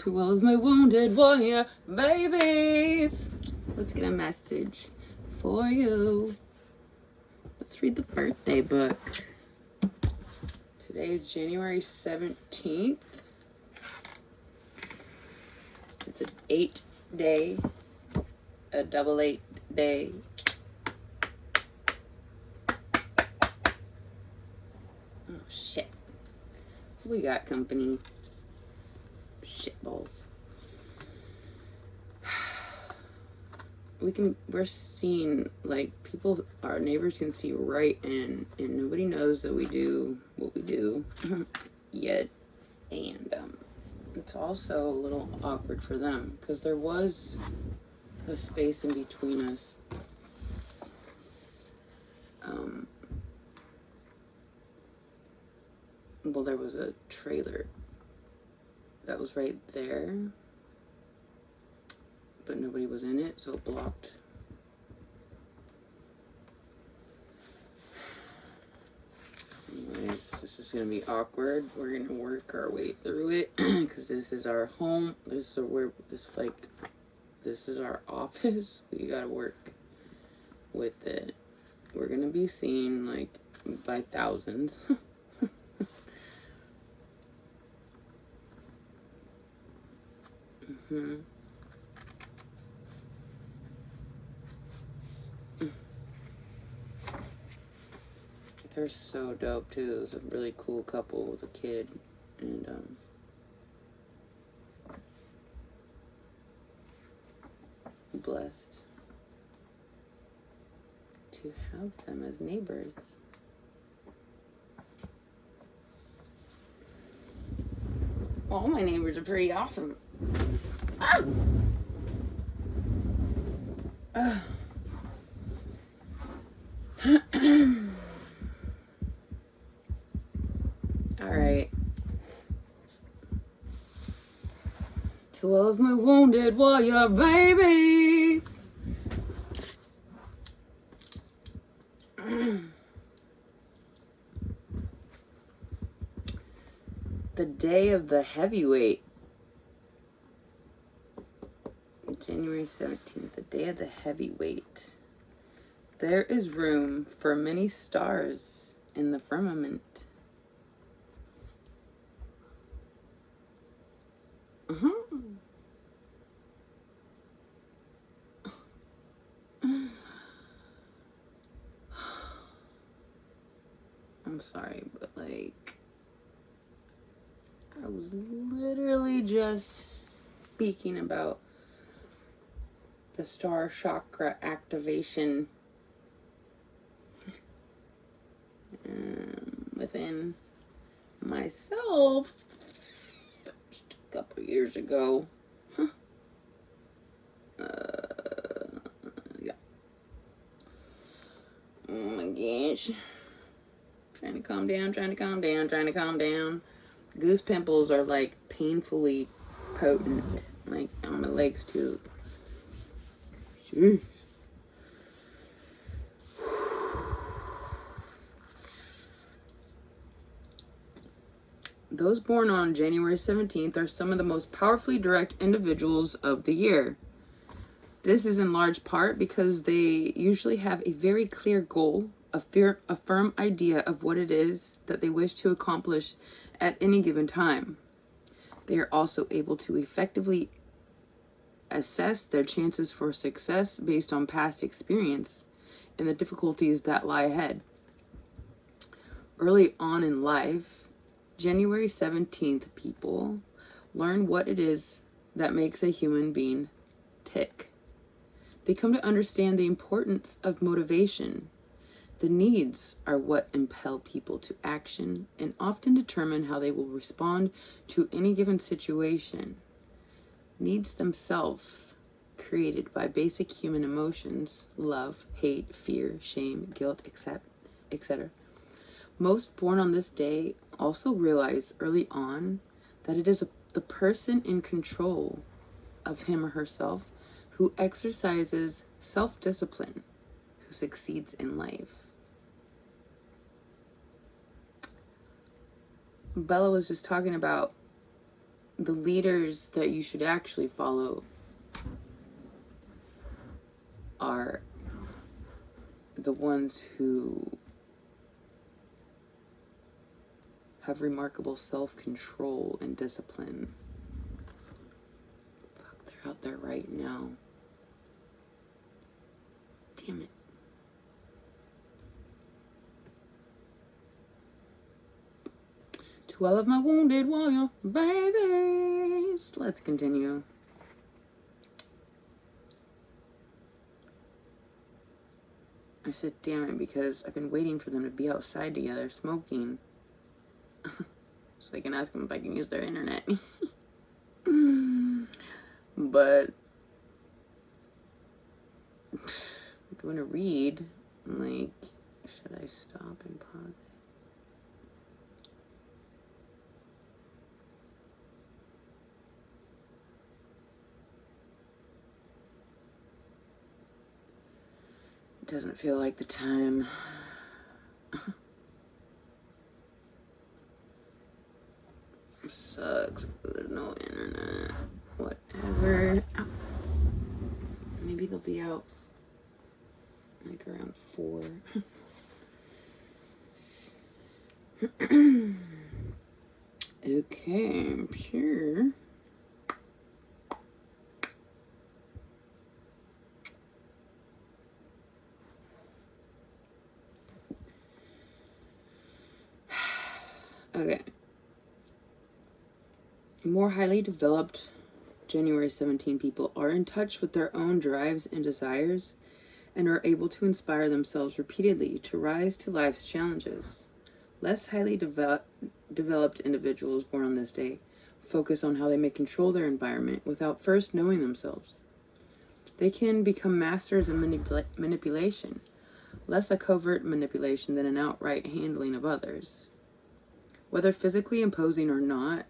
To all of my wounded warrior babies, let's get a message for you. Let's read the birthday book. Today is January 17th. It's an 8-day, a double 8-day. Oh shit. We got company. Shitballs. We're seeing, like, people, our neighbors can see right in, and nobody knows that we do what we do yet. And it's also a little awkward for them because there was a space in between us. Well, there was a trailer that was right there, but nobody was in it, so it blocked. Anyways, this is gonna be awkward. We're gonna work our way through it because this is our home. This is our office. We gotta work with it. We're gonna be seen like by thousands. They're so dope too. It was a really cool couple with a kid, and blessed to have them as neighbors. All my neighbors are pretty awesome. Ah! All right. To all of my wounded warrior babies. The day of the heavyweight. January 17th, the day of the heavyweight. There is room for many stars in the firmament. I'm sorry, but like, I was literally just speaking about the star chakra activation within myself just a couple years ago. Yeah. Oh my gosh. Trying to calm down. Goose pimples are like painfully potent, like on my legs too. Jeez. Those born on January 17th are some of the most powerfully direct individuals of the year. This is in large part because they usually have a very clear goal, a firm idea of what it is that they wish to accomplish at any given time. They are also able to effectively assess their chances for success based on past experience and the difficulties that lie ahead. Early on in life, January 17th people learn what it is that makes a human being tick. They come to understand the importance of motivation. The needs are what impel people to action and often determine how they will respond to any given situation. Needs themselves, created by basic human emotions, love, hate, fear, shame, guilt, etc. Most born on this day also realize early on that it is the person in control of him or herself who exercises self-discipline, who succeeds in life. Bella was just talking about the leaders that you should actually follow are the ones who have remarkable self-control and discipline. Fuck, they're out there right now. Damn it. To all of my wounded warrior babies. Let's continue. I said, damn it, because I've been waiting for them to be outside together smoking. So I can ask them if I can use their internet. But I'm doing a read. I'm like, should I stop and pause it? Doesn't feel like the time. Sucks. There's no internet. Whatever. Ow. Maybe they'll be out like around 4. Okay, sure. Okay. More highly developed January 17 people are in touch with their own drives and desires and are able to inspire themselves repeatedly to rise to life's challenges. Less highly developed individuals born on this day focus on how they may control their environment without first knowing themselves. They can become masters in manipulation, less a covert manipulation than an outright handling of others. Whether physically imposing or not,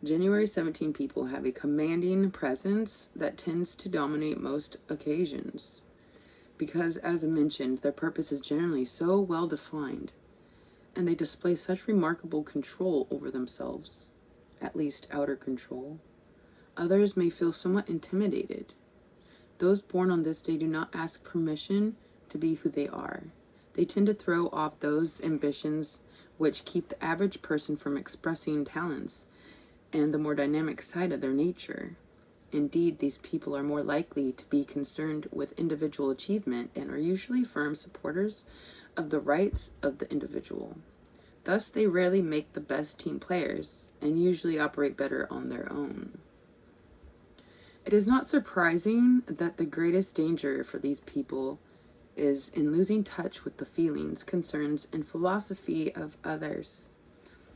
January 17 people have a commanding presence that tends to dominate most occasions. Because, as I mentioned, their purpose is generally so well defined, and they display such remarkable control over themselves, at least outer control, others may feel somewhat intimidated. Those born on this day do not ask permission to be who they are. They tend to throw off those ambitions which keep the average person from expressing talents and the more dynamic side of their nature. Indeed, these people are more likely to be concerned with individual achievement and are usually firm supporters of the rights of the individual. Thus, they rarely make the best team players and usually operate better on their own. It is not surprising that the greatest danger for these people is in losing touch with the feelings, concerns, and philosophy of others.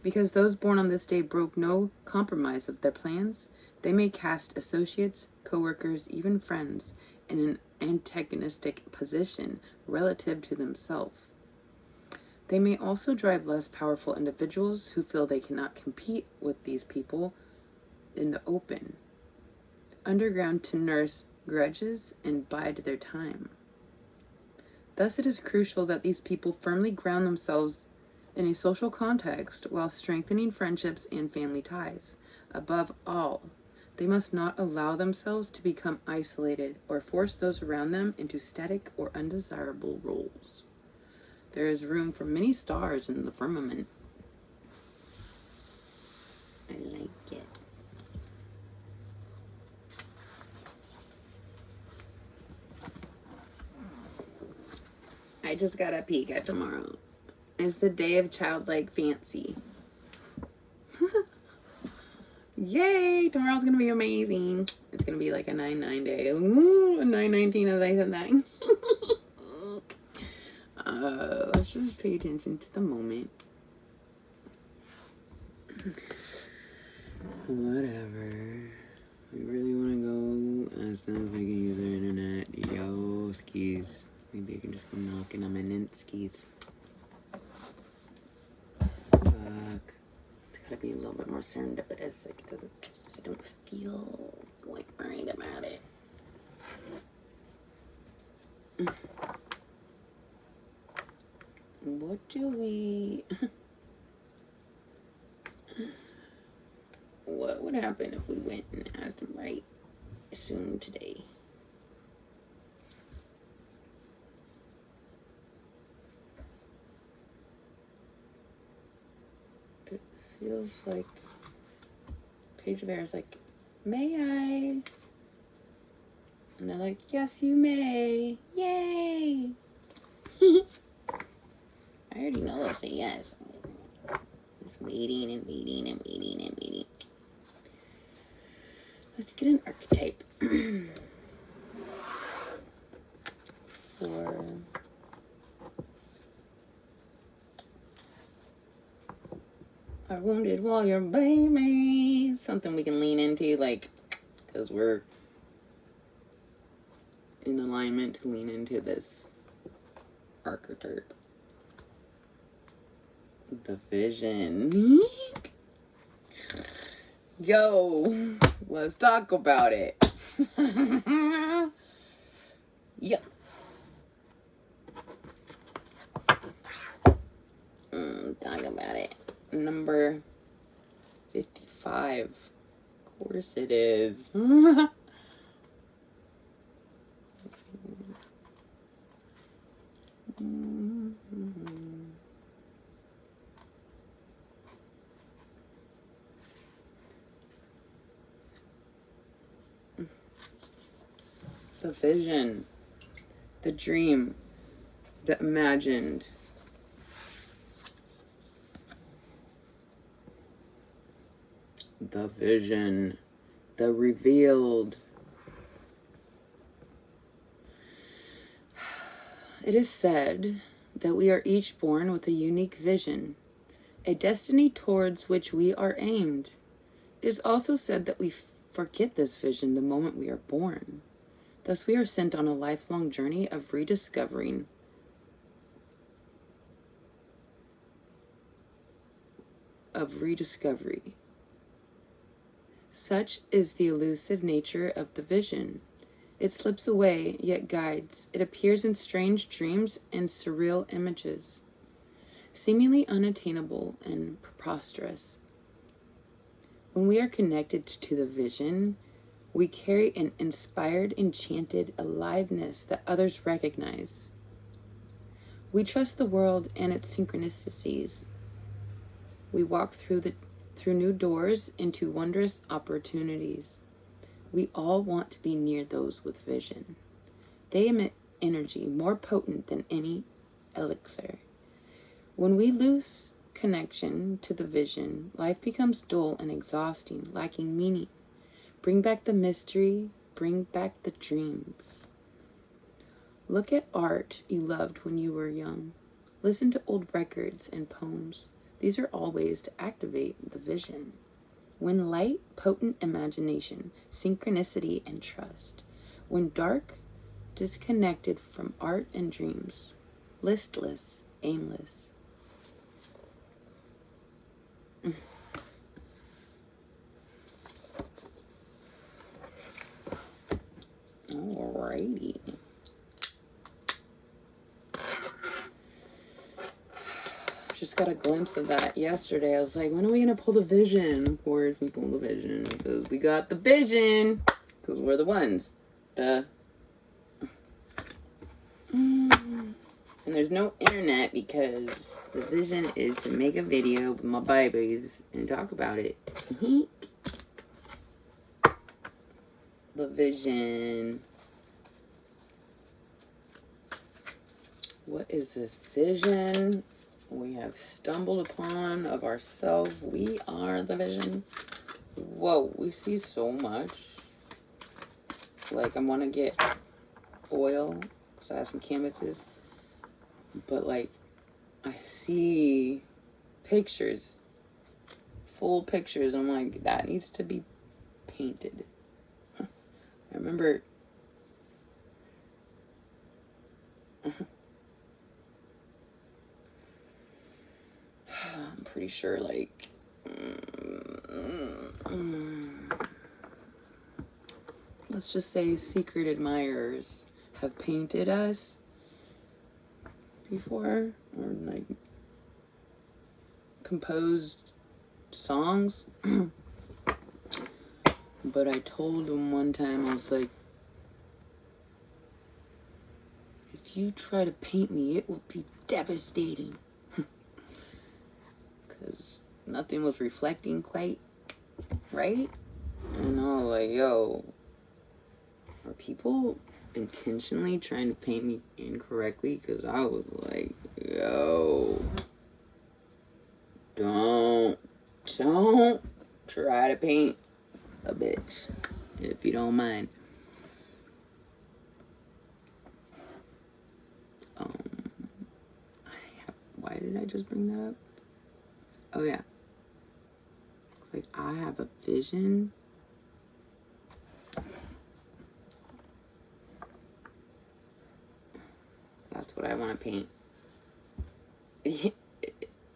Because those born on this day broke no compromise of their plans, they may cast associates, co-workers, even friends in an antagonistic position relative to themselves. They may also drive less powerful individuals who feel they cannot compete with these people in the open, underground to nurse grudges and bide their time. Thus, it is crucial that these people firmly ground themselves in a social context while strengthening friendships and family ties. Above all, they must not allow themselves to become isolated or force those around them into static or undesirable roles. There is room for many stars in the firmament. I like it. I just got a peek at tomorrow. It's the day of childlike fancy. Yay! Tomorrow's gonna be amazing. It's gonna be like a 9/9 day. Ooh, a 9/19 as I said that. Let's just pay attention to the moment. Whatever. We really wanna go ask them if we can use their internet. Yo, skis. Maybe I can just go knocking on my Ninskis. Fuck. It's gotta be a little bit more serendipitous. Like I don't feel quite right about it. What do we... Whoa. would happen if we went and asked him right soon today? It feels like Paige Bear is like, may I? And they're like, yes, you may. Yay! I already know they'll say yes. Just waiting and waiting and waiting and waiting. Let's get an archetype for our wounded warrior baby. Something we can lean into, like, because we're in alignment to lean into this archetype. The vision. Yo, let's talk about it. Yeah. Talk about it. Number 55. Of course it is. The vision, the dream, the imagined. The vision, the revealed. It is said that we are each born with a unique vision, a destiny towards which we are aimed. It is also said that we forget this vision the moment we are born. Thus, we are sent on a lifelong journey of rediscovery. Such is the elusive nature of the vision. It slips away, yet guides. It appears in strange dreams and surreal images, seemingly unattainable and preposterous. When we are connected to the vision, we carry an inspired, enchanted aliveness that others recognize. We trust the world and its synchronicities. We walk through new doors into wondrous opportunities. We all want to be near those with vision. They emit energy more potent than any elixir. When we lose connection to the vision, life becomes dull and exhausting, lacking meaning. Bring back the mystery, bring back the dreams. Look at art you loved when you were young. Listen to old records and poems. These are all ways to activate the vision. When light, potent imagination, synchronicity, and trust. When dark, disconnected from art and dreams. Listless, aimless. Alrighty. Just got a glimpse of that yesterday. I was like, when are we gonna pull the vision? Of course we pull the vision because we got the vision. Because we're the ones. Duh. And there's no internet because the vision is to make a video with my babies and talk about it. The vision. What is this vision we have stumbled upon of ourselves? We are the vision. Whoa, we see so much. Like, I want to get oil because I have some canvases. But, like, I see pictures, full pictures. I'm like, that needs to be painted. I remember... I'm pretty sure, like, let's just say secret admirers have painted us before, or like composed songs. But I told him one time, I was like, if you try to paint me, it will be devastating. Because nothing was reflecting quite right. And I was like, yo, are people intentionally trying to paint me incorrectly? Because I was like, yo, don't try to paint a bitch, if you don't mind. Why did I just bring that up? Oh yeah, like I have a vision. That's what I want to paint.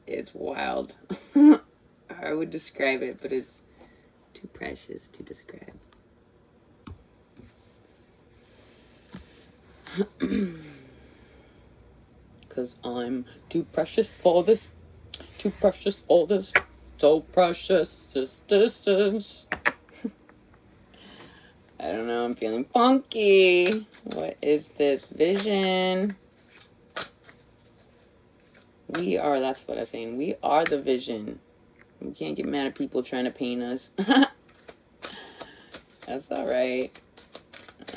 It's wild. I would describe it, but it's too precious to describe. Cause I'm too precious for this. Too precious for this. So precious this distance. I don't know, I'm feeling funky. What is this vision? We are, that's what I'm saying. We are the vision. We can't get mad at people trying to paint us. That's alright.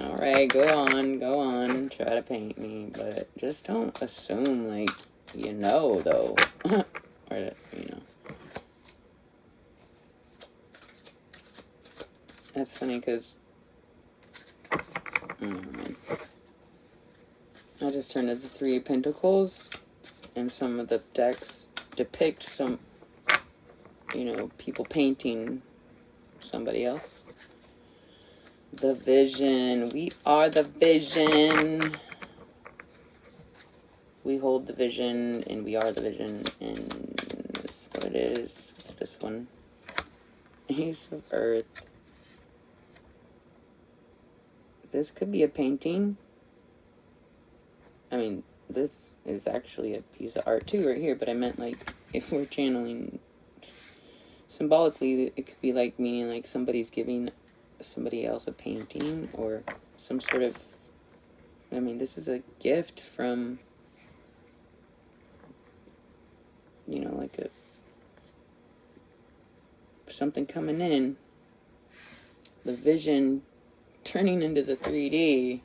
Alright, go on. Try to paint me. But just don't assume, like, you know, though. Or, you know. That's funny, because... Oh, man. I just turned to the Three of Pentacles. And some of the decks depict some, you know, people painting somebody else. The vision. We are the vision. We hold the vision, and we are the vision. And that's what it is. It's this one. Ace of Earth. This could be a painting. I mean, this is actually a piece of art too right here, but I meant like if we're channeling symbolically, it could be like meaning like somebody's giving somebody else a painting or some sort of, I mean, this is a gift from, you know, like a something coming in, the vision turning into the 3D.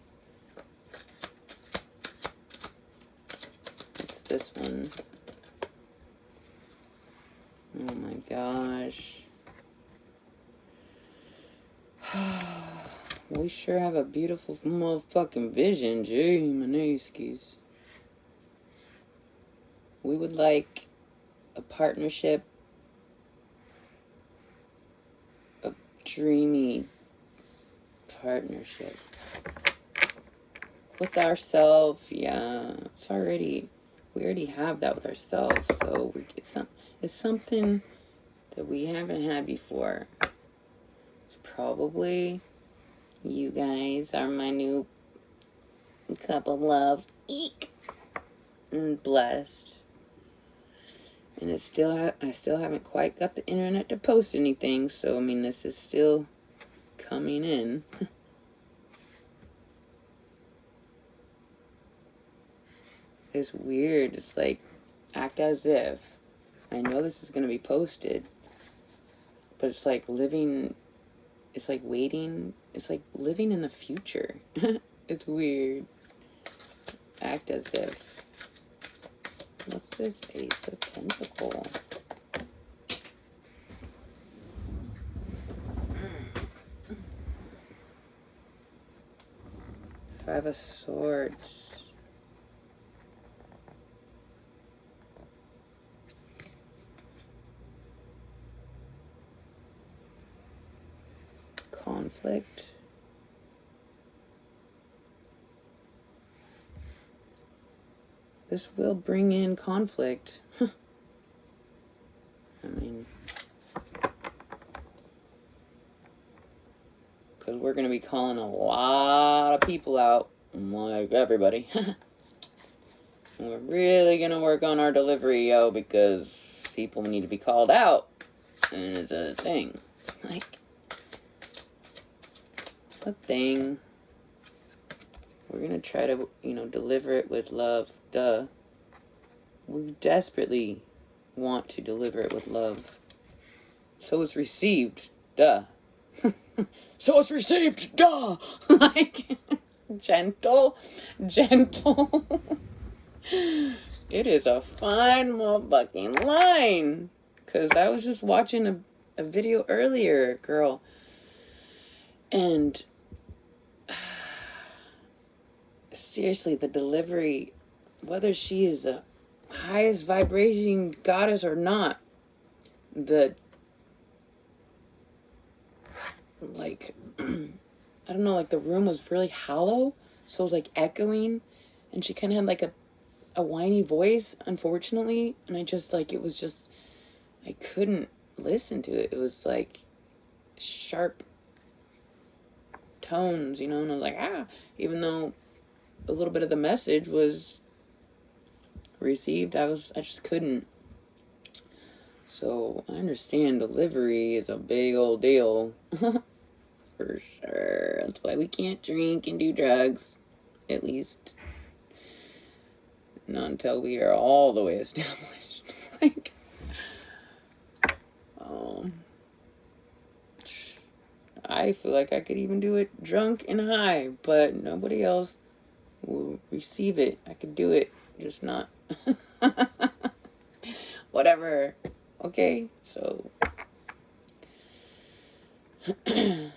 This one. Oh my gosh. We sure have a beautiful motherfucking vision, gee, Maneskis. We would like a partnership, a dreamy partnership with ourselves. Yeah, it's already, we already have that with ourselves, so it's something that we haven't had before. It's probably, you guys are my new cup of love. Eek! And blessed. And it's still, I still haven't quite got the internet to post anything, so I mean, this is still coming in. It's weird. It's like, act as if. I know this is going to be posted. But it's like living, it's like waiting. It's like living in the future. It's weird. Act as if. What's this? Ace of Pentacles. Five of Swords. Conflict. This will bring in conflict. I mean, because we're going to be calling a lot of people out, like everybody. And we're really going to work on our delivery, yo, because people need to be called out. And it's a thing. Like, a thing. We're going to try to, deliver it with love. Duh. We desperately want to deliver it with love. So it's received. Duh. So it's received. Duh. Like, gentle. It is a fine motherfucking line. Because I was just watching a video earlier, girl. And seriously, the delivery, whether she is the highest vibrating goddess or not, I don't know, like the room was really hollow, so it was like echoing, and she kind of had like a whiny voice, unfortunately, and I couldn't listen to it. It was like sharp tones, and I was like, even though a little bit of the message was received, I just couldn't. So I understand delivery is a big old deal. For sure. That's why we can't drink and do drugs. At least not until we are all the way established. I feel like I could even do it drunk and high, but nobody else will receive it. I could do it, just not. Whatever. Okay, so so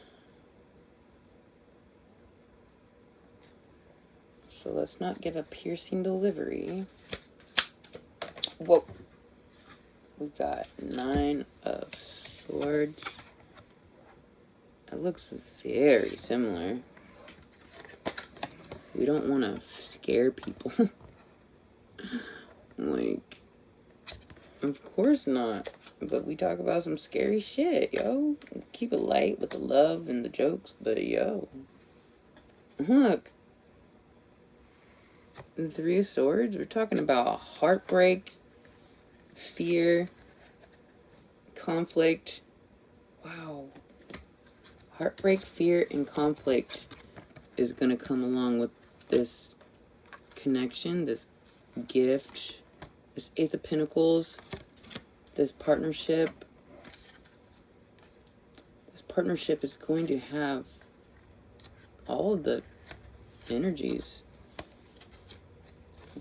let's not give a piercing delivery. Whoa. We've got 9 of Swords. It looks very similar. We don't want to scare people. Like, of course not. But we talk about some scary shit, yo. Keep it light with the love and the jokes, but yo. Look. The 3 of Swords, we're talking about heartbreak, fear, conflict. Wow. Heartbreak, fear, and conflict is going to come along with this connection, this gift, this Ace of Pentacles, this partnership. This partnership is going to have all of the energies.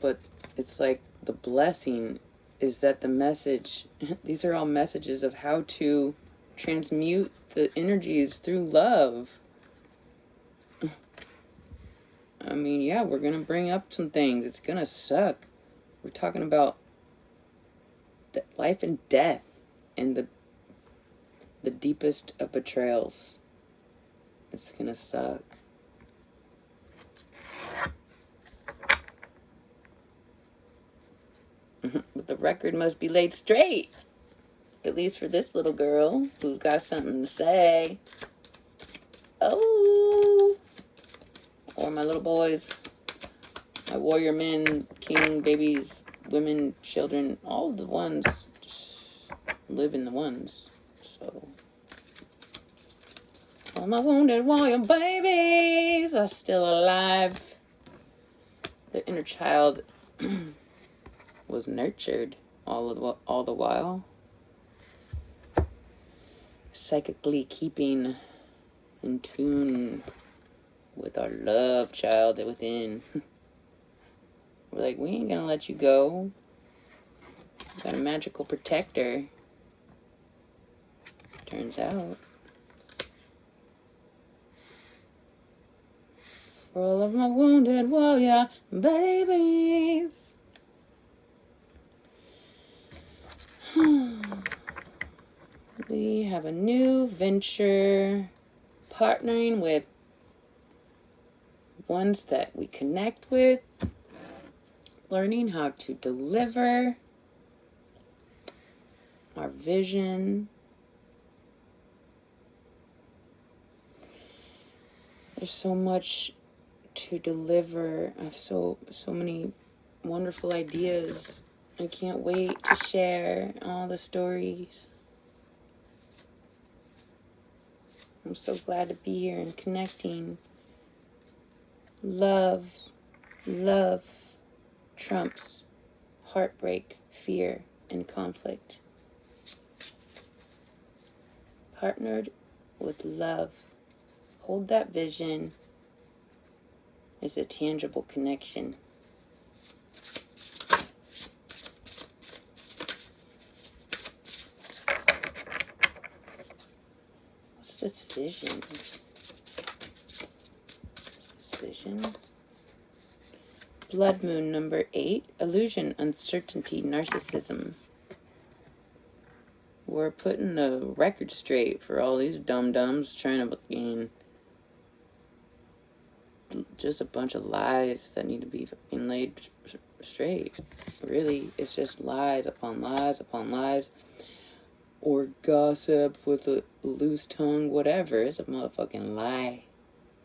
But it's like the blessing is that the message, these are all messages of how to transmute the energies through love. I mean, yeah, we're going to bring up some things. It's going to suck. We're talking about life and death and the deepest of betrayals. It's going to suck. But the record must be laid straight. At least for this little girl who's got something to say. Oh. Or my little boys. My warrior men, king, babies, women, children. All the ones. Just live in the ones. So. All my wounded warrior babies are still alive. The inner child was nurtured all the while. Psychically keeping in tune with our love child within. We're like, we ain't gonna let you go. We got a magical protector. Turns out. For all of my wounded warrior babies. We have a new venture, partnering with ones that we connect with, learning how to deliver our vision. There's so much to deliver. I have so many wonderful ideas. I can't wait to share all the stories. I'm so glad to be here and connecting. Love trumps heartbreak, fear, and conflict. Partnered with love. Hold that vision. Is a tangible connection. What's this vision? Vision. Blood moon number 8. Illusion, uncertainty, narcissism. We're putting the record straight for all these dum-dums trying to gain just a bunch of lies that need to be fucking laid straight. Really, it's just lies upon lies upon lies. Or gossip with a loose tongue, whatever. It's a motherfucking lie.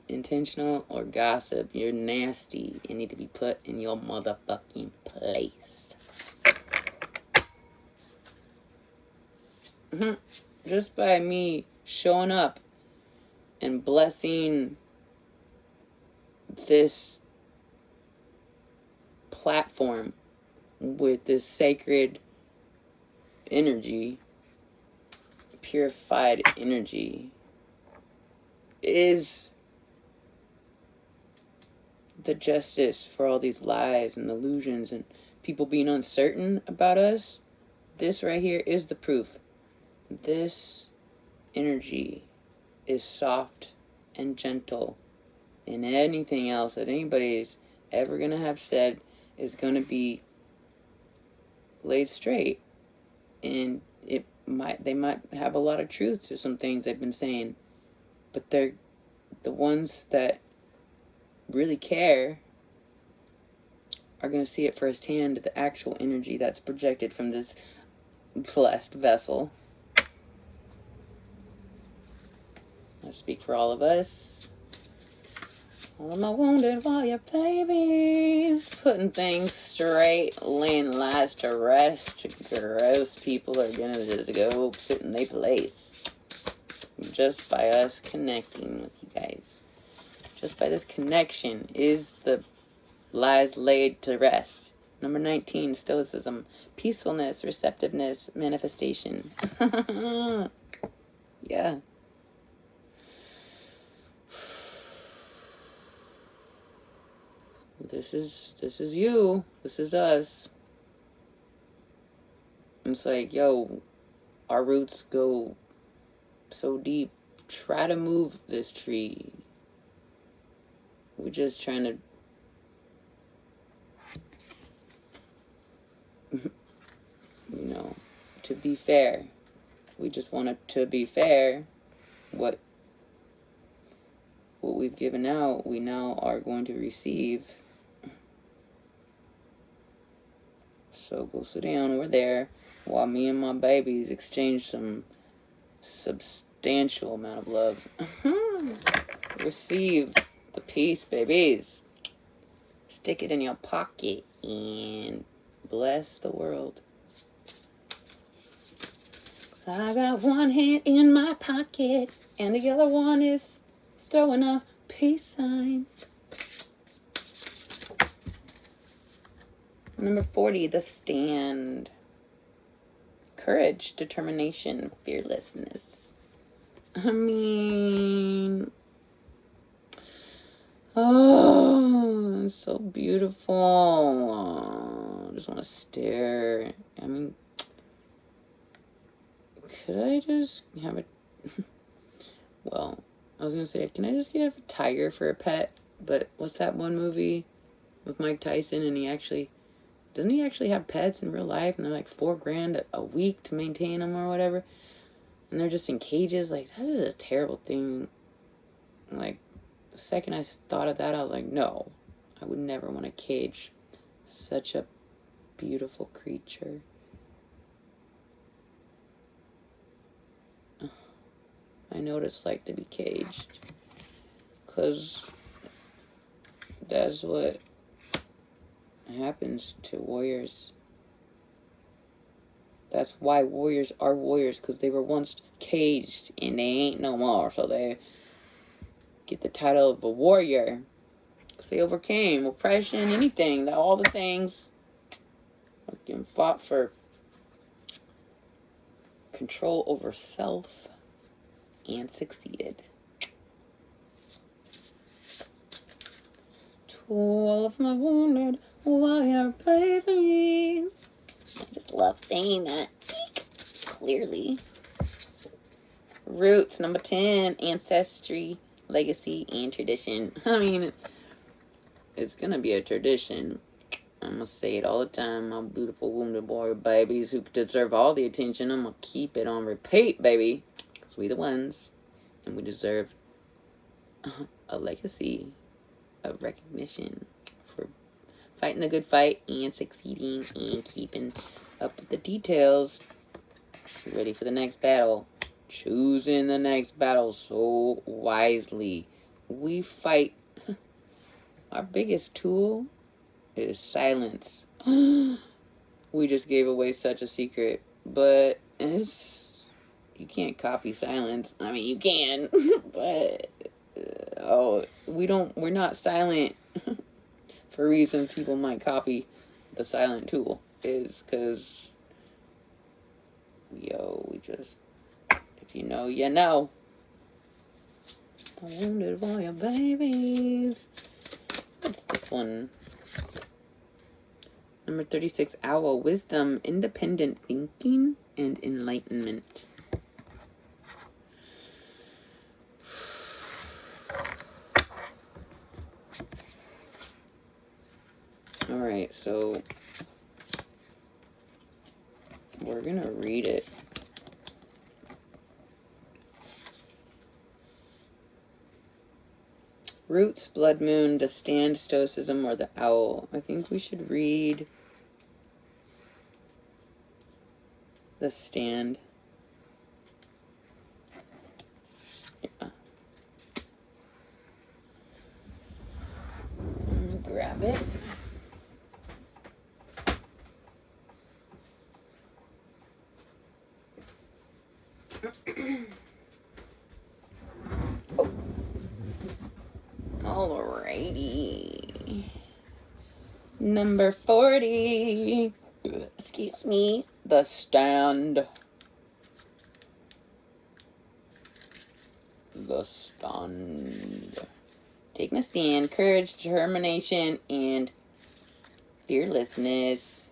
Intentional or gossip, you're nasty. You need to be put in your motherfucking place. Just by me showing up and blessing this platform with this sacred energy, purified energy, is the justice for all these lies and illusions and people being uncertain about us. This right here is the proof. This energy is soft and gentle, and anything else that anybody's ever going to have said is going to be laid straight. And they might have a lot of truth to some things they've been saying, but they're the ones that really care are going to see it firsthand, the actual energy that's projected from this blessed vessel. I speak for all of us. All of my wounded warrior babies, putting things straight, laying lies to rest. Gross people are gonna just go sit in their place. Just by us connecting with you guys. Just by this connection is the lies laid to rest. Number 19, stoicism. Peacefulness, receptiveness, manifestation. Yeah. This is you. This is us. It's like, yo, our roots go so deep. Try to move this tree. We're just trying to to be fair. We just want it to be fair. What we've given out, we now are going to receive. So go sit down over there while me and my babies exchange some substantial amount of love. Receive the peace, babies. Stick it in your pocket and bless the world. I got one hand in my pocket and the other one is throwing a peace sign. Number 40, the stand. Courage, determination, fearlessness. I mean, oh, it's so beautiful. I just want to stare. I mean, could I just have a... Well, I was going to say, can I just have a tiger for a pet? But what's that one movie with Mike Tyson and doesn't he actually have pets in real life? And they're like $4,000 a week to maintain them or whatever. And they're just in cages. Like, that is a terrible thing. Like, the second I thought of that, I was like, no. I would never want to cage such a beautiful creature. I know what it's like to be caged. Because that's what happens to warriors. That's why warriors are warriors, because they were once caged and they ain't no more. So they get the title of a warrior because they overcame oppression, anything, all the things. Fucking fought for control over self and succeeded. To all of my wounded warrior babies. I just love saying that. Clearly. Roots, number 10, ancestry, legacy, and tradition. I mean, it's gonna be a tradition. I'm gonna say it all the time. My beautiful wounded warrior babies who deserve all the attention. I'm gonna keep it on repeat, baby. Because we the ones. And we deserve a legacy of recognition for fighting the good fight and succeeding and keeping up with the details. Ready for the next battle. Choosing the next battle so wisely. We fight. Our biggest tool is silence. We just gave away such a secret, but you can't copy silence. I mean, you can, but we're not silent for reasons people might copy the silent tool is because we just, if you know, you know. Wounded warrior babies. What's this one? Number 36, Owl. Wisdom, independent thinking, and enlightenment. Alright, so we're gonna read it. Roots, Blood Moon, The Stand, Stoicism, or The Owl. I think we should read The Stand. Yeah. I'm gonna grab it. Oh. Alrighty. Number 40. Excuse me. The Stand. The Stand. Taking a stand, courage, determination, and fearlessness.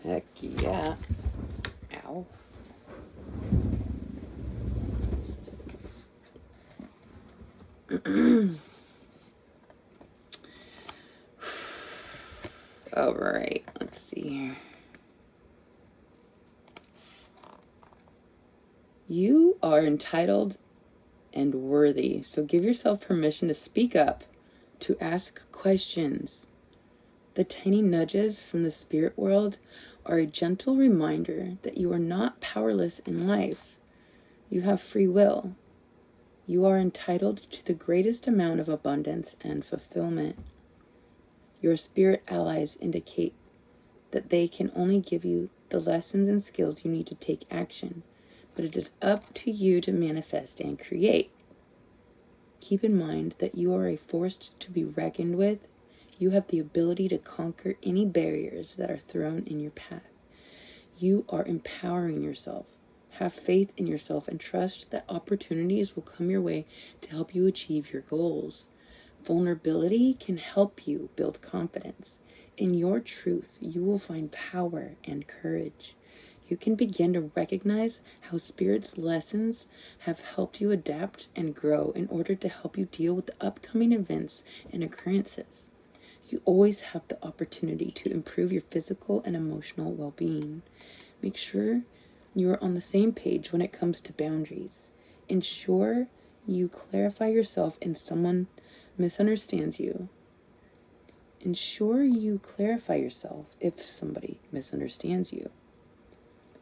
Heck yeah. Ow. Alright, let's see here. You are entitled and worthy, so give yourself permission to speak up, to ask questions. The tiny nudges from the spirit world are a gentle reminder that you are not powerless in life. You have free will. You are entitled to the greatest amount of abundance and fulfillment. Your spirit allies indicate that they can only give you the lessons and skills you need to take action, but it is up to you to manifest and create. Keep in mind that you are a force to be reckoned with. You have the ability to conquer any barriers that are thrown in your path. You are empowering yourself. Have faith in yourself and trust that opportunities will come your way to help you achieve your goals. Vulnerability can help you build confidence. In your truth, you will find power and courage. You can begin to recognize how Spirit's lessons have helped you adapt and grow in order to help you deal with the upcoming events and occurrences. You always have the opportunity to improve your physical and emotional well-being. Make sure you are on the same page when it comes to boundaries. Ensure you clarify yourself if someone misunderstands you. Ensure you clarify yourself if somebody misunderstands you.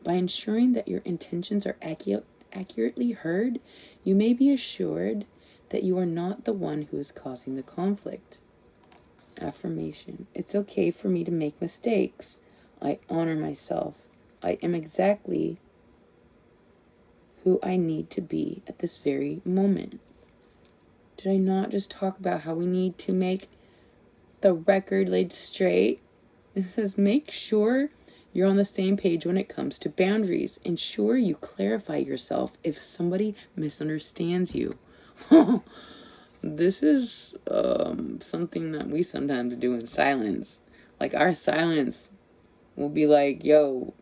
By ensuring that your intentions are accurately heard, you may be assured that you are not the one who is causing the conflict. Affirmation. It's okay for me to make mistakes. I honor myself. I am exactly who I need to be at this very moment? Did I not just talk about how we need to make the record laid straight? It says, make sure you're on the same page when it comes to boundaries. Ensure you clarify yourself if somebody misunderstands you. This is something that we sometimes do in silence. Like, our silence will be like, yo,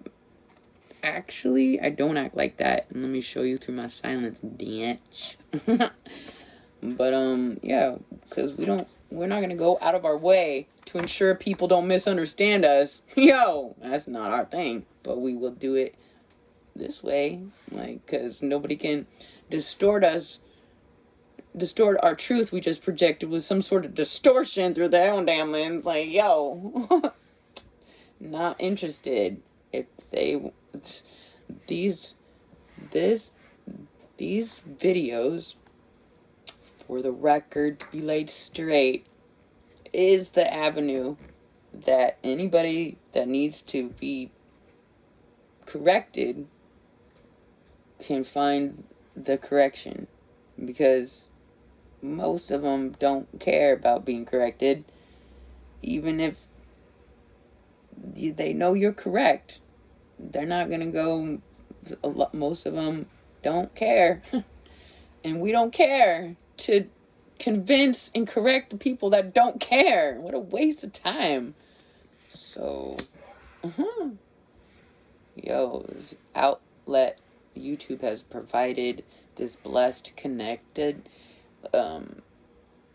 actually, I don't act like that. And let me show you through my silence, bitch. But, yeah, because we're not going to go out of our way to ensure people don't misunderstand us. Yo, that's not our thing. But we will do it this way, like, because nobody can distort our truth we just projected with some sort of distortion through their own damn lens. Like, yo, not interested. If these videos, for the record to be laid straight, is the avenue that anybody that needs to be corrected can find the correction, because most of them don't care about being corrected. Even if they know you're correct, they're not gonna go. Most of them don't care. And we don't care to convince and correct the people that don't care. What a waste of time. So, yo, this outlet YouTube has provided, this blessed, connected,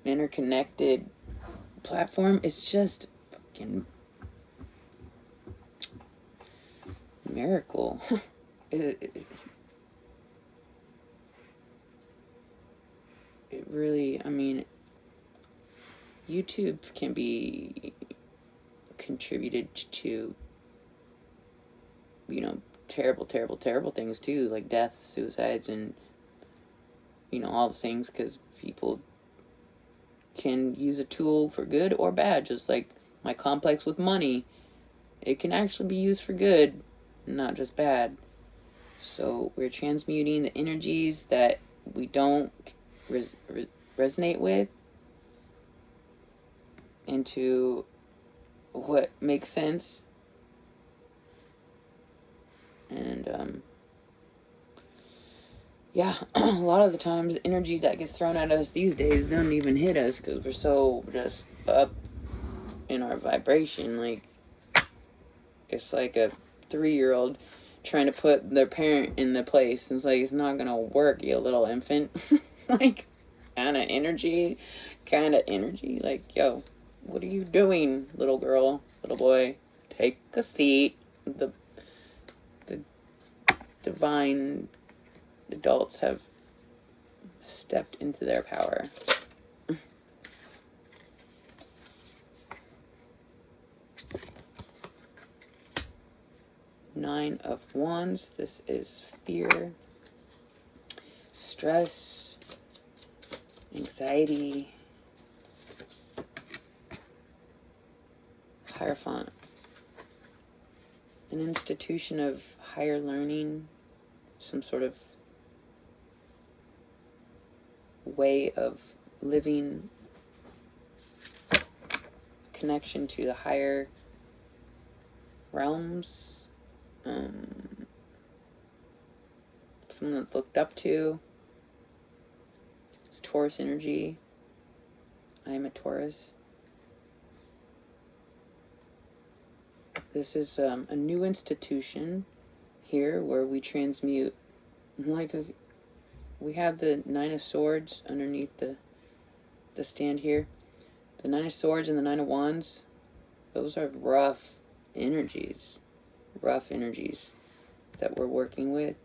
interconnected platform, is just fucking miracle. It really, I mean, YouTube can be contributed to, terrible, terrible, terrible things too, like deaths, suicides, and, all the things, because people can use a tool for good or bad, just like my complex with money. It can actually be used for good, not just bad. So we're transmuting the energies that we don't resonate with into what makes sense. And yeah, a lot of the times the energy that gets thrown at us these days doesn't even hit us, because we're so just up in our vibration. Like, it's like a 3-year-old trying to put their parent in the place. It's like, it's not gonna work, you little infant. Like, kind of energy. Like, yo, what are you doing, little girl, little boy? Take a seat. The divine adults have stepped into their power. Nine of Wands. This is fear, stress, anxiety. Hierophant. An institution of higher learning, some sort of way of living, connection to the higher realms. Someone that's looked up to. It's Taurus energy. I am a Taurus. This is a new institution here where we transmute. We have the Nine of Swords underneath the stand here. The Nine of Swords and the Nine of Wands, those are rough energies that we're working with.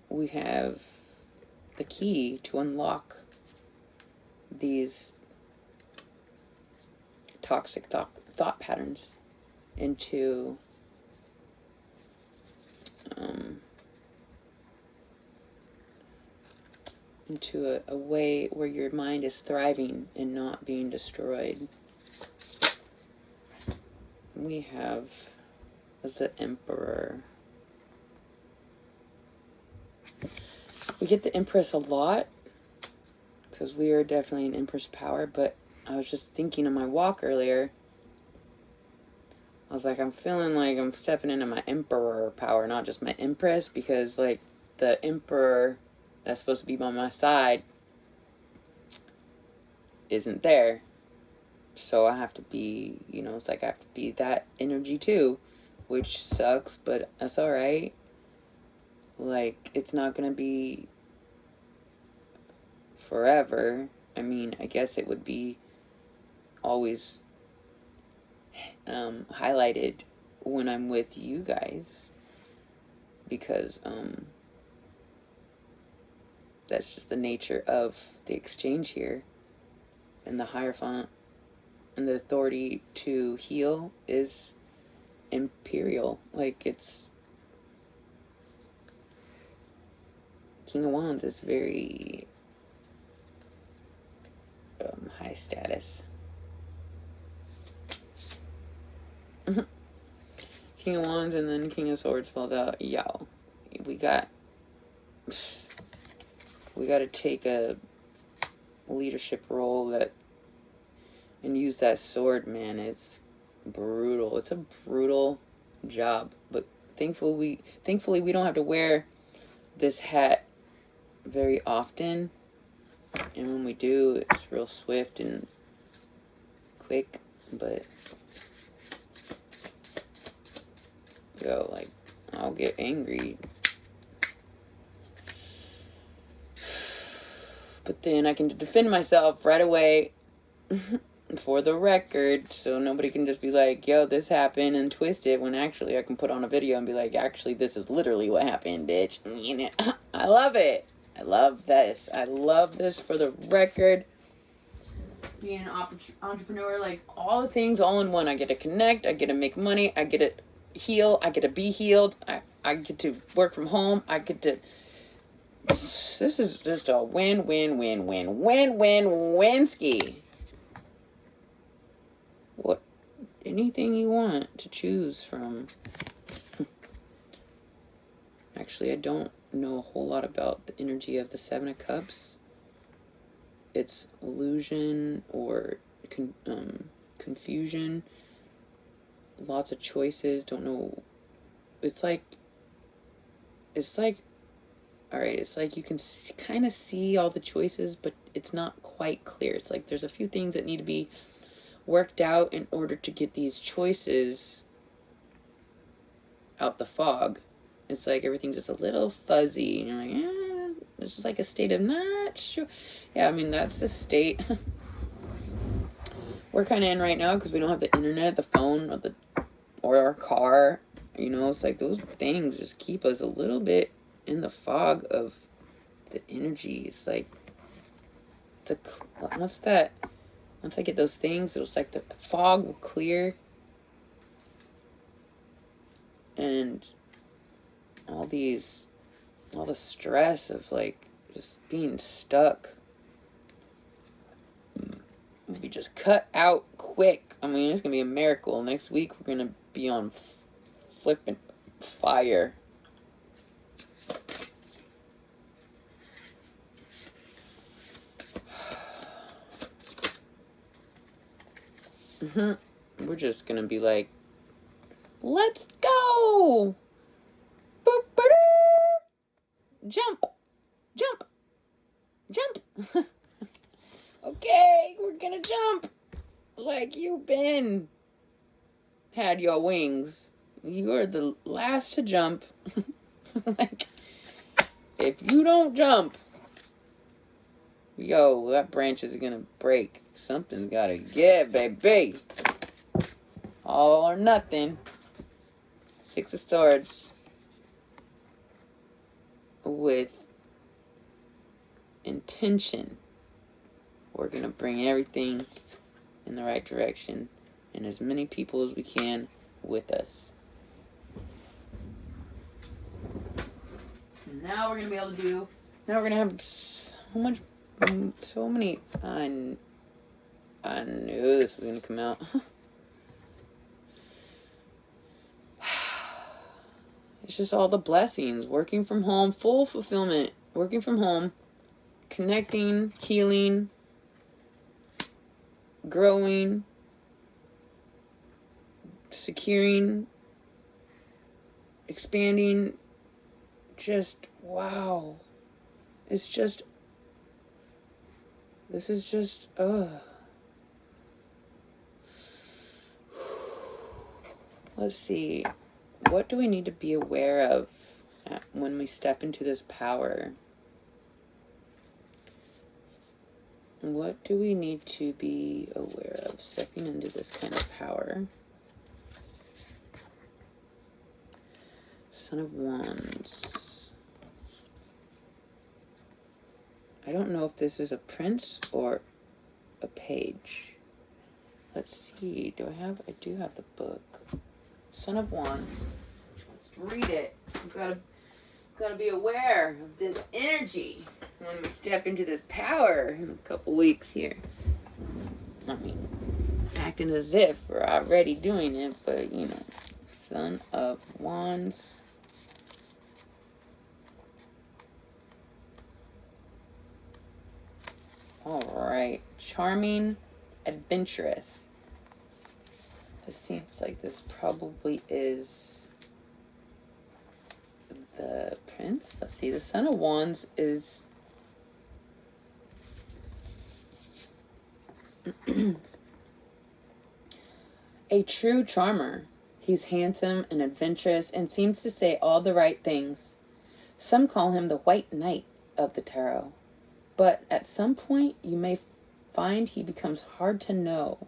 We have the key to unlock these toxic thought patterns into a way where your mind is thriving and not being destroyed. We have the Emperor. We get the Empress a lot because we are definitely an Empress power, but I was just thinking on my walk earlier, I was like, I'm feeling like I'm stepping into my Emperor power, not just my Empress, because like the Emperor that's supposed to be by my side isn't there. So I have to be, it's like I have to be that energy too, which sucks, but that's alright. Like, it's not gonna be forever. I mean, I guess it would be always highlighted when I'm with you guys, because that's just the nature of the exchange here, and the Hierophant and the authority to heal is imperial. Like, it's King of Wands is very high status. King of Wands, and then King of Swords falls out. Yo, we got to take a leadership role and use that sword, man. It's brutal. It's a brutal job, but thankfully we don't have to wear this hat very often, and when we do, it's real swift and quick. But like, I'll get angry, but then I can defend myself right away for the record, so nobody can just be like, yo, this happened, and twist it, when actually I can put on a video and be like, actually, this is literally what happened, bitch. I love it. I love this. I love this for the record. Being an entrepreneur, like, all the things all in one. I get to connect, I get to make money, I get to heal, I get to be healed, I get to work from home, I get to... This is just a win-ski. What? Anything you want to choose from. Actually, I don't know a whole lot about the energy of the Seven of Cups. It's illusion or confusion. Lots of choices. Don't know. It's like, alright, it's like you can kind of see all the choices, but it's not quite clear. It's like there's a few things that need to be worked out in order to get these choices out the fog. It's like everything's just a little fuzzy, and you're like, it's just like a state of not sure. Yeah, I mean, that's the state we're kind of in right now, because we don't have the internet, the phone, or our car. It's like those things just keep us a little bit in the fog of the energy. It's like once I get those things, it's like the fog will clear, and all the stress of like just being stuck will be just cut out quick. I mean, it's gonna be a miracle. Next week we're gonna be on flipping fire. We're just gonna be like, let's go! Jump! Jump! Jump! Okay, we're gonna jump! Like you've had your wings. You are the last to jump. Like, if you don't jump, yo, that branch is gonna break. Something's gotta give, baby. All or nothing. Six of Swords. With intention. We're gonna bring everything in the right direction, and as many people as we can with us. And now we're gonna be able to do. Now we're gonna have so many. I knew this was gonna come out. It's just all the blessings. Working from home, full fulfillment. working from home, connecting, healing, growing, securing, expanding. Just wow. It's just, this is just, let's see. What do we need to be aware of when we step into this power? What do we need to be aware of stepping into this kind of power? Son of Wands. I don't know if this is a prince or a page. Let's see. I do have the book. Son of Wands. Let's read it. We've gotta be aware of this energy when we step into this power in a couple weeks here. I mean, acting as if we're already doing it, but you know. Son of Wands. Alright. Charming, adventurous. This seems like this probably is the prince. Let's see. The Son of Wands is a true charmer. He's handsome and adventurous and seems to say all the right things. Some call him the White Knight of the Tarot. But at some point, you may find he becomes hard to know.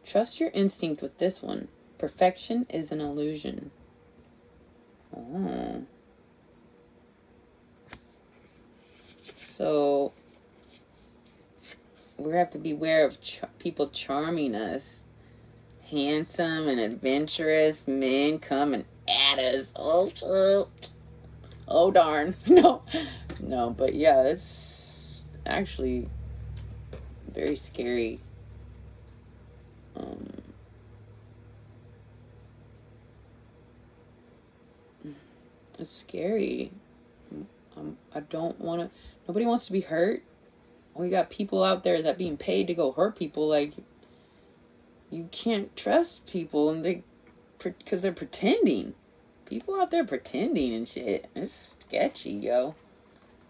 Trust your instinct with this one. Perfection is an illusion. Oh. So, we have to beware of people charming us. Handsome and adventurous men coming at us. Oh darn. No, but yeah, it's actually very scary. It's scary. I don't want to. Nobody wants to be hurt. We got people out there that being paid to go hurt people. Like, you can't trust people, and because they're pretending. People out there pretending and shit. It's sketchy, yo.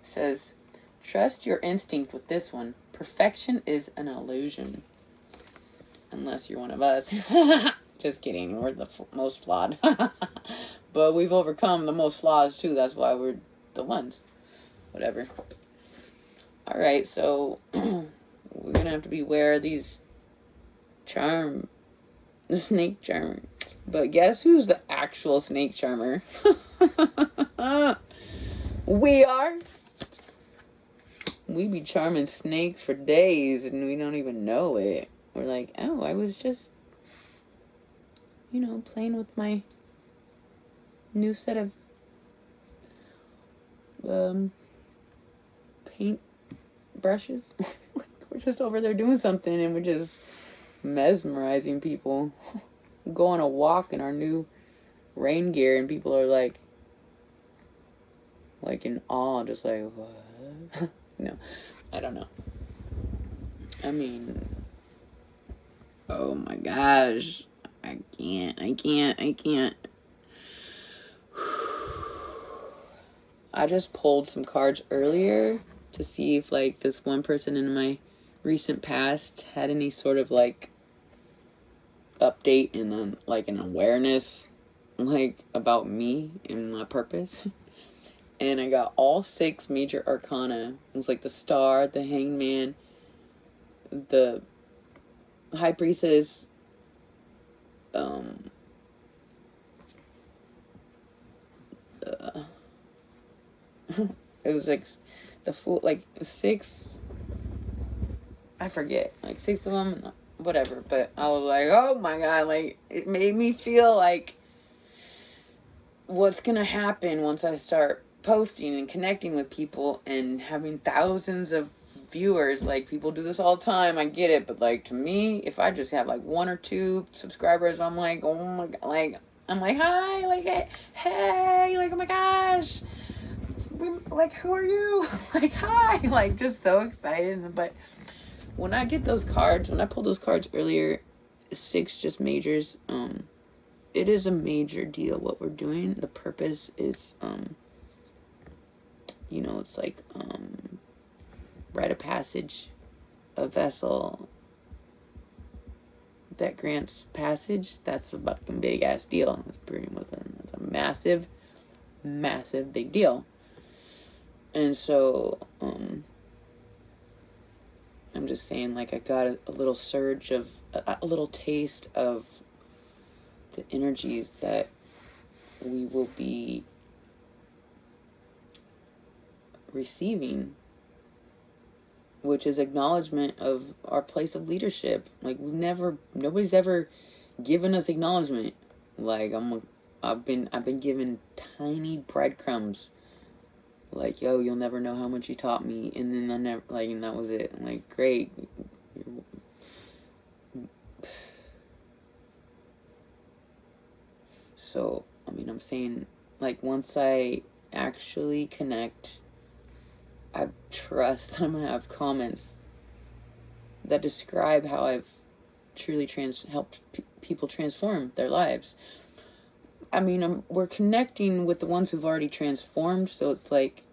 It says, trust your instinct with this one. Perfection is an illusion. Unless you're one of us. Just kidding. We're the most flawed. But we've overcome the most flaws too. That's why we're the ones. Whatever. Alright, so we're going to have to beware of these the snake charmer. But guess who's the actual snake charmer? We are. We be charming snakes for days and we don't even know it. We're like, oh, I was just, playing with my new set of paint brushes. We're just over there doing something and we're just mesmerizing people. Go on a walk in our new rain gear and people are like in awe, just like, what? No, I don't know. I mean, oh my gosh, I can't. I just pulled some cards earlier to see if this one person in my recent past had any sort of update and an awareness about me and my purpose. And I got all 6 major arcana. It was the Star, the Hangman, the High Priestess, it was the Fool, 6, I forget, 6 of them, whatever. But I was like, oh my god, it made me feel what's gonna happen once I start posting and connecting with people and having thousands of viewers. People do this all the time, I get it, but to me, if I just have 1 or 2 subscribers, I'm like, oh my god, I'm like, hi, hey, oh my gosh, like, who are you? Like, hi, like, just so excited. But when I get those cards, when I pulled those cards earlier, 6 just majors, it is a major deal what we're doing. The purpose is, you know, it's like, rite of passage, a vessel that grants passage. That's a fucking big ass deal. That's a massive, massive big deal. And so, I'm just saying, like, I got a little surge of, a little taste of the energies that we will be receiving, which is acknowledgement of our place of leadership. Like, nobody's ever given us acknowledgement. Like, I've been given tiny breadcrumbs. Like, yo, you'll never know how much you taught me, and then I never, like, and that was it. I'm like, great. So, I mean, I'm saying, like, once I actually connect, I trust I'm gonna have comments that describe how I've truly helped people transform their lives. I mean, we're connecting with the ones who've already transformed, so it's like,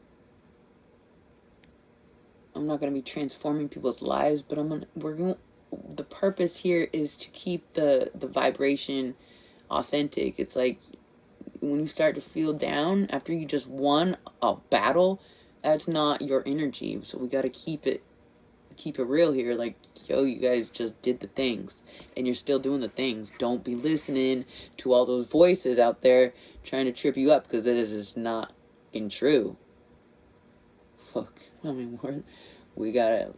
I'm not going to be transforming people's lives, but the purpose here is to keep the vibration authentic. It's like, when you start to feel down after you just won a battle, that's not your energy. So we got to keep it real here. Like, yo, you guys just did the things, and you're still doing the things. Don't be listening to all those voices out there trying to trip you up, because it is just not true. Fuck. I mean, we gotta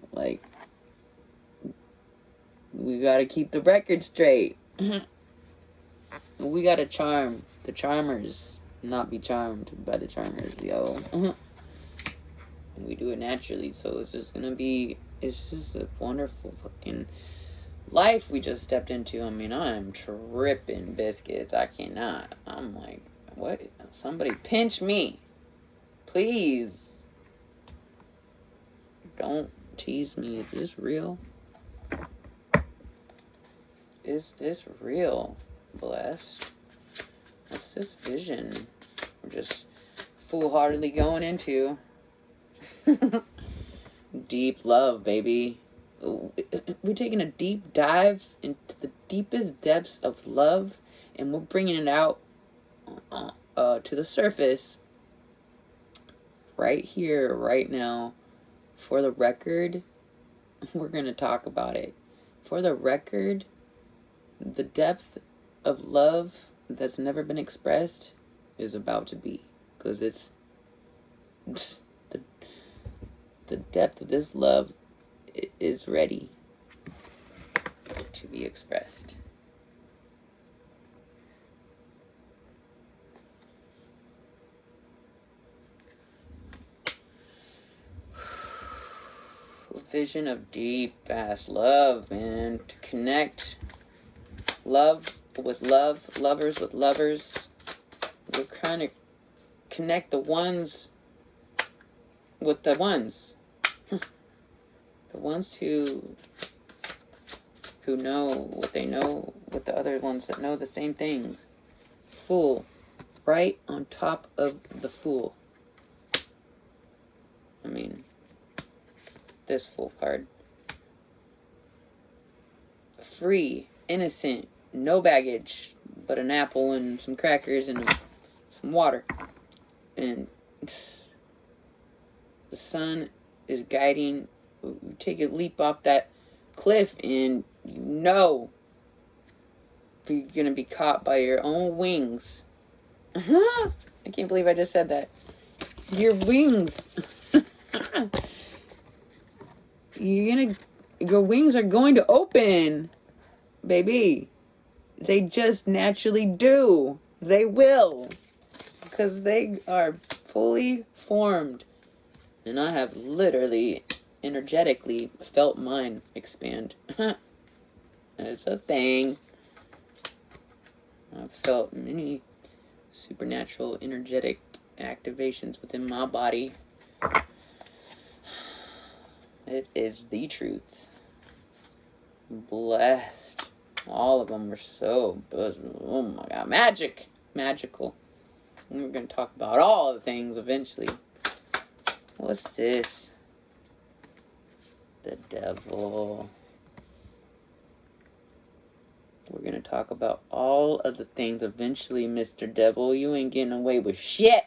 keep the record straight. We gotta charm the charmers, not be charmed by the charmers, yo. We do it naturally, so it's just a wonderful fucking life we just stepped into. I mean, I'm tripping biscuits. I cannot. I'm like, what? Somebody pinch me, please. Don't tease me. Is this real? Is this real? Blessed. What's this vision we're just foolhardily going into? Deep love, baby. We're taking a deep dive into the deepest depths of love, and we're bringing it out to the surface right here, right now. For the record, we're going to talk about it. For the record, the depth of love that's never been expressed is about to be. Because it's the depth of this love is ready to be expressed. Vision of deep, vast love, man. To connect love with love, lovers with lovers. We're trying to connect the ones with the ones. The ones who know what they know with the other ones that know the same things. Fool. Right on top of the fool. I mean, this Fool card. Free, innocent, no baggage, but an apple and some crackers and some water. And the sun is guiding. You take a leap off that cliff, and you know you're gonna be caught by your own wings. I can't believe I just said that. Your wings. Your wings are going to open, baby. They just naturally do. They will. Because they are fully formed. And I have literally, energetically felt mine expand. It's a thing. I've felt many supernatural, energetic activations within my body. It is the truth. Blessed. All of them were so, oh my God, magical. And we're going to talk about all the things eventually. What's this? The devil. We're going to talk about all of the things eventually, Mr. Devil. You ain't getting away with shit.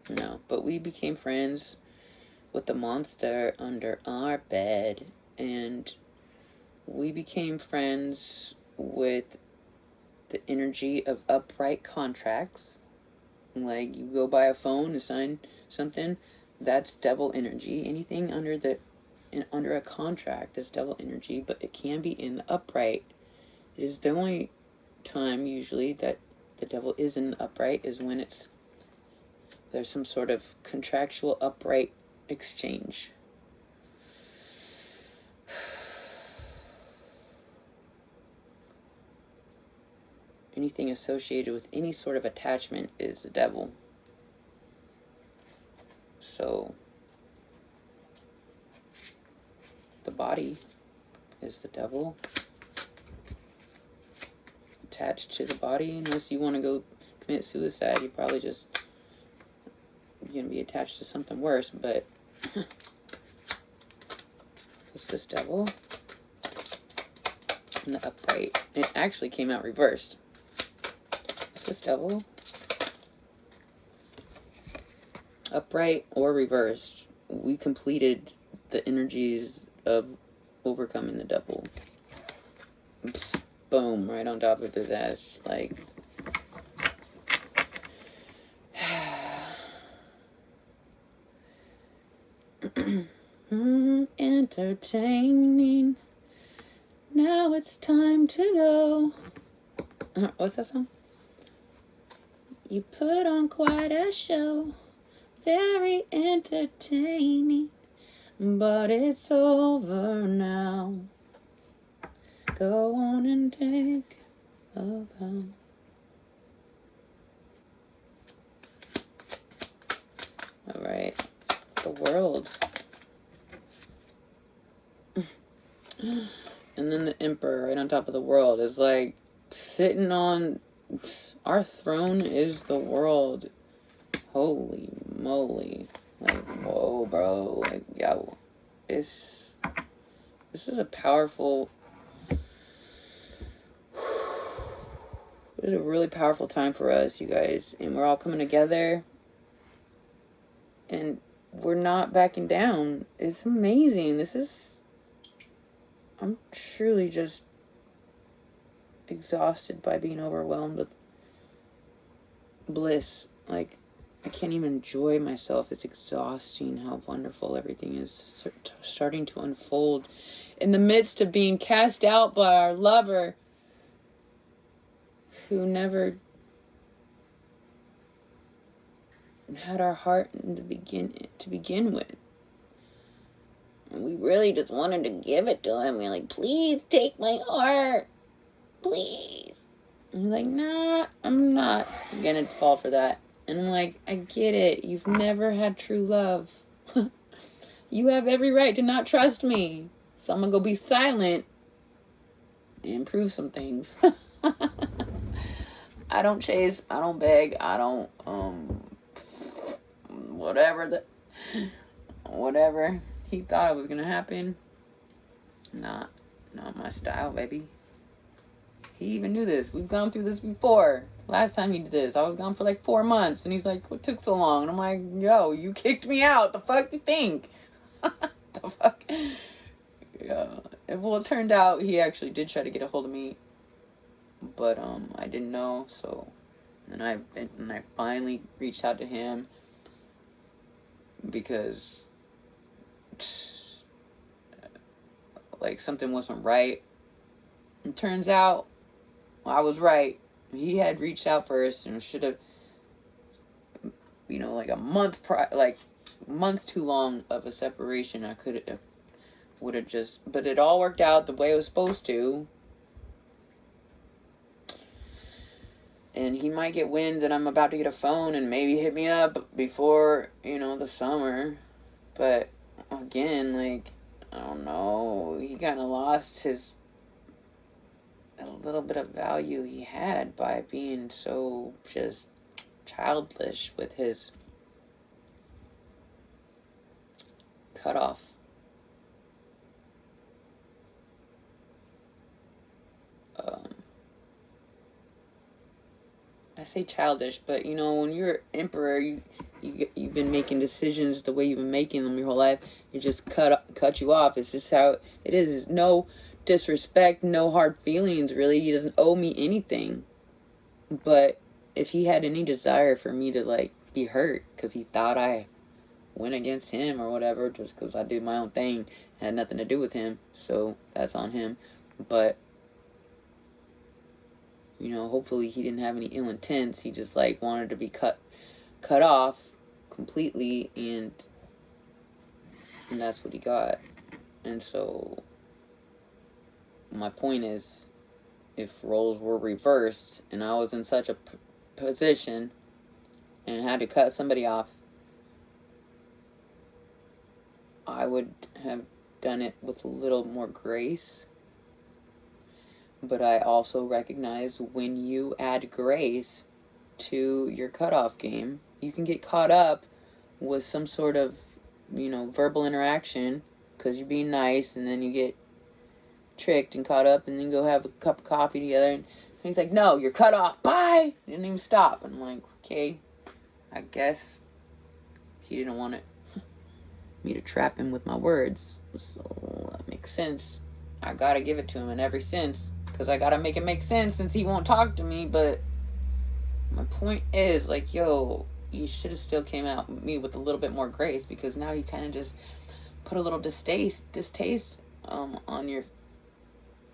No, but we became friends with the monster under our bed, and we became friends with the energy of upright contracts. Like, you go buy a phone to sign something, that's devil energy. Anything under a contract is devil energy, but it can be in the upright. It is the only time usually that the devil is in the upright is when there's some sort of contractual upright exchange. Anything associated with any sort of attachment is the devil. So the body is the devil. Attached to the body, unless you want to go commit suicide, you're probably just going to be attached to something worse. But what's this devil? And the upright. It actually came out reversed. What's this devil? Upright or reversed. We completed the energies of overcoming the devil. Boom, right on top of his ass. Like, entertaining. Now it's time to go. What's that song? You put on quite a show, very entertaining, but it's over now. Go on and take a bow. All right, the world. And then the emperor right on top of the world is like sitting on our throne is the world. Holy moly. Like, whoa, bro. Like, yo. This is a powerful... It was a really powerful time for us, you guys. And we're all coming together. And we're not backing down. It's amazing. I'm truly just exhausted by being overwhelmed with bliss. Like, I can't even enjoy myself. It's exhausting how wonderful everything is starting to unfold in the midst of being cast out by our lover who never had our heart to begin with. And we really just wanted to give it to him. We're like, please take my heart. Please. And he's like, nah, I'm not gonna fall for that. And I'm like, I get it. You've never had true love. You have every right to not trust me. So I'm gonna go be silent and prove some things. I don't chase. I don't beg. I don't, whatever he thought it was gonna happen. Not my style, baby. He even knew this. We've gone through this before. Last time he did this, I was gone for like 4 months. And he's like, what took so long? And I'm like, yo, you kicked me out. The fuck you think? The fuck? Yeah. Well, it turned out he actually did try to get a hold of me. But I didn't know. So and I finally reached out to him. Because like something wasn't right. And turns out I was right. He had reached out first and should have, like a month months too long of a separation. I would have just, but it all worked out the way it was supposed to. And he might get wind that I'm about to get a phone and maybe hit me up before, the summer. But again, like, I don't know. He kind of lost a little bit of value he had by being so just childish with his cutoff. I say childish, but when you're emperor, you've been making decisions the way you've been making them your whole life. It just cut you off. It's just how it is. No disrespect, no hard feelings. Really, he doesn't owe me anything. But if he had any desire for me to like be hurt because he thought I went against him or whatever, just because I did my own thing, it had nothing to do with him. So that's on him. But hopefully he didn't have any ill intents. He just like wanted to be cut off completely, and that's what he got. And so my point is, if roles were reversed and I was in such a position and had to cut somebody off, I would have done it with a little more grace. But I also recognize when you add grace to your cutoff game, you can get caught up with some sort of, verbal interaction because you're being nice, and then you get tricked and caught up, and then go have a cup of coffee together, and he's like, no, you're cut off, bye! He didn't even stop. I'm like, okay, I guess he didn't want me to trap him with my words, so that makes sense. I gotta give it to him in every sense, because I gotta make it make sense since he won't talk to me. But my point is, like, yo, you should have still came out with me with a little bit more grace, because now you kind of just put a little distaste on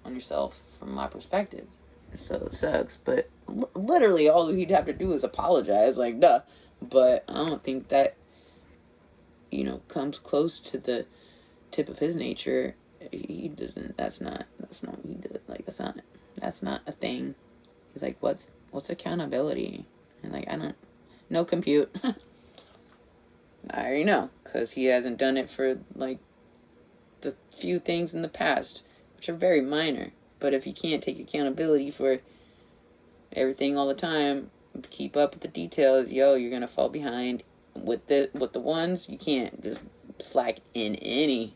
yourself from my perspective. So it sucks, but literally all he'd have to do is apologize, like, duh. But I don't think that comes close to the tip of his nature. He doesn't. That's not what he does. Like, that's not a thing. He's like, what's accountability? And like, no compute. I already know, because he hasn't done it for like the few things in the past, which are very minor. But if you can't take accountability for everything all the time, keep up with the details, you're gonna fall behind. With the ones, you can't just slack in any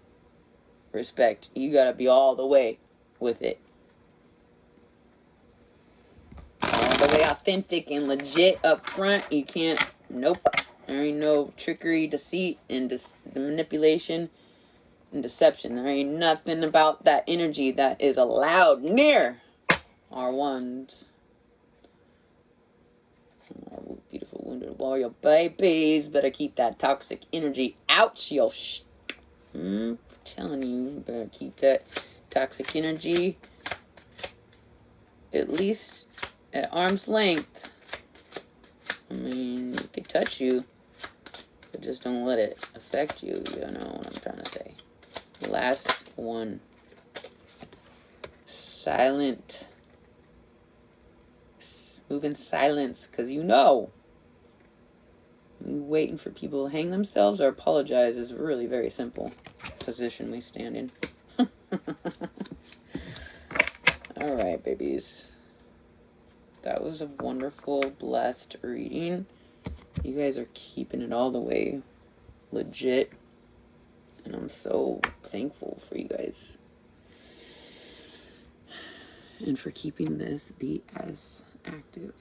respect. You gotta be all the way with it. All the way authentic and legit up front. You can't. Nope. There ain't no trickery, deceit, and manipulation and deception. There ain't nothing about that energy that is allowed near our ones. Oh, beautiful wounded warrior babies. Better keep that toxic energy out your I'm telling you, better keep that toxic energy at least at arm's length. I mean, it could touch you, but just don't let it affect you. You know what I'm trying to say. Last one. Silent. Move in silence, because you waiting for people to hang themselves or apologize is really very simple position we stand in. All right, babies. That was a wonderful, blessed reading. You guys are keeping it all the way legit, and I'm so thankful for you guys and for keeping this beat as active.